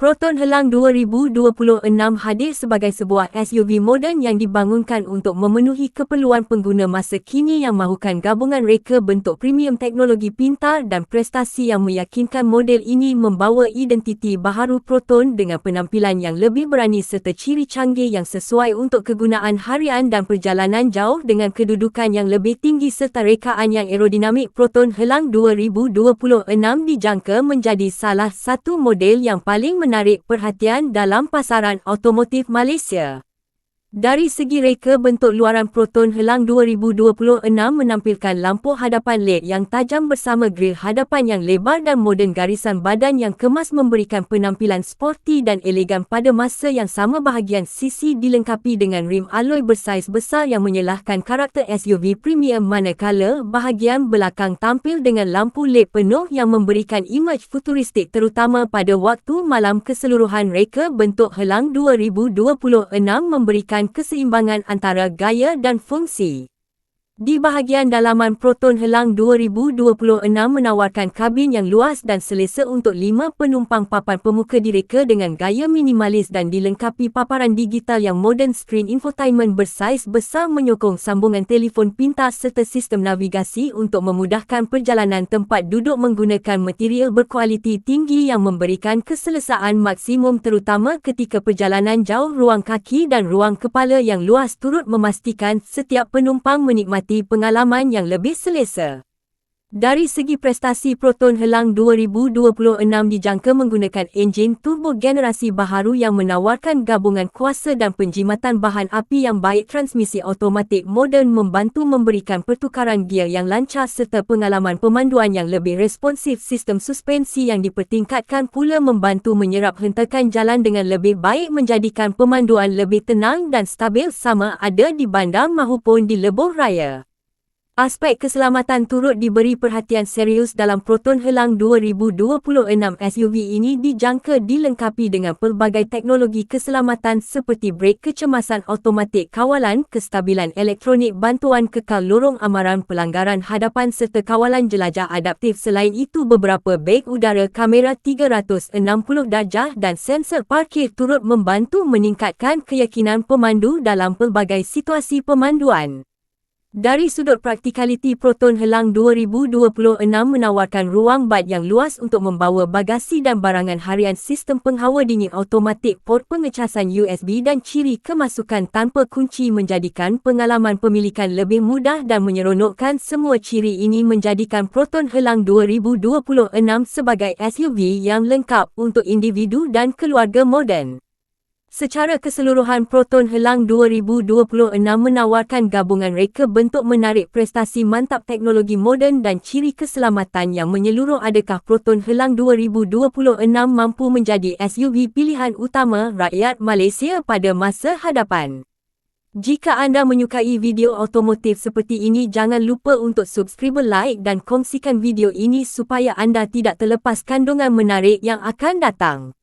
Proton Helang 2026 hadir sebagai sebuah SUV moden yang dibangunkan untuk memenuhi keperluan pengguna masa kini yang mahukan gabungan reka bentuk premium teknologi pintar dan prestasi yang meyakinkan model ini membawa identiti baharu Proton dengan penampilan yang lebih berani serta ciri canggih yang sesuai untuk kegunaan harian dan perjalanan jauh dengan kedudukan yang lebih tinggi serta rekaan yang aerodinamik. Proton Helang 2026 dijangka menjadi salah satu model yang paling menarik perhatian dalam pasaran automotif Malaysia. Dari segi reka bentuk luaran Proton Helang 2026 menampilkan lampu hadapan LED yang tajam bersama grill hadapan yang lebar dan moden garisan badan yang kemas memberikan penampilan sporty dan elegan pada masa yang sama. Bahagian sisi dilengkapi dengan rim alloy bersaiz besar yang menyelahkan karakter SUV premium, manakala bahagian belakang tampil dengan lampu LED penuh yang memberikan imej futuristik terutama pada waktu malam. Keseluruhan reka bentuk Helang 2026 memberikan keseimbangan antara gaya dan fungsi. Di bahagian dalaman, Proton Helang 2026 menawarkan kabin yang luas dan selesa untuk 5 penumpang. Papan pemuka direka dengan gaya minimalis dan dilengkapi paparan digital yang moden. Skrin infotainment bersaiz besar menyokong sambungan telefon pintar serta sistem navigasi untuk memudahkan perjalanan. Tempat duduk menggunakan material berkualiti tinggi yang memberikan keselesaan maksimum terutama ketika perjalanan jauh. Ruang kaki dan ruang kepala yang luas turut memastikan setiap penumpang menikmati pengalaman yang lebih selesa. Dari segi prestasi, Proton Helang 2026 dijangka menggunakan enjin turbo generasi baharu yang menawarkan gabungan kuasa dan penjimatan bahan api yang baik. Transmisi automatik moden membantu memberikan pertukaran gear yang lancar serta pengalaman pemanduan yang lebih responsif. Sistem suspensi yang dipertingkatkan pula membantu menyerap hentakan jalan dengan lebih baik, menjadikan pemanduan lebih tenang dan stabil sama ada di bandar maupun di lebuh raya. Aspek keselamatan turut diberi perhatian serius dalam Proton Helang 2026. SUV ini dijangka dilengkapi dengan pelbagai teknologi keselamatan seperti brek kecemasan automatik, kawalan kestabilan elektronik, bantuan kekal lorong amaran pelanggaran hadapan serta kawalan jelajah adaptif. Selain itu, beberapa beg udara, kamera 360 darjah dan sensor parkir turut membantu meningkatkan keyakinan pemandu dalam pelbagai situasi pemanduan. Dari sudut praktikaliti, Proton Helang 2026 menawarkan ruang bak yang luas untuk membawa bagasi dan barangan harian, sistem penghawa dingin automatik, port pengecasan USB dan ciri kemasukan tanpa kunci menjadikan pengalaman pemilikan lebih mudah dan menyeronokkan. Semua ciri ini menjadikan Proton Helang 2026 sebagai SUV yang lengkap untuk individu dan keluarga moden. Secara keseluruhan, Proton Helang 2026 menawarkan gabungan reka bentuk menarik, prestasi mantap, teknologi moden dan ciri keselamatan yang menyeluruh. Adakah Proton Helang 2026 mampu menjadi SUV pilihan utama rakyat Malaysia pada masa hadapan? Jika anda menyukai video otomotif seperti ini, jangan lupa untuk subscribe, like dan kongsikan video ini supaya anda tidak terlepas kandungan menarik yang akan datang.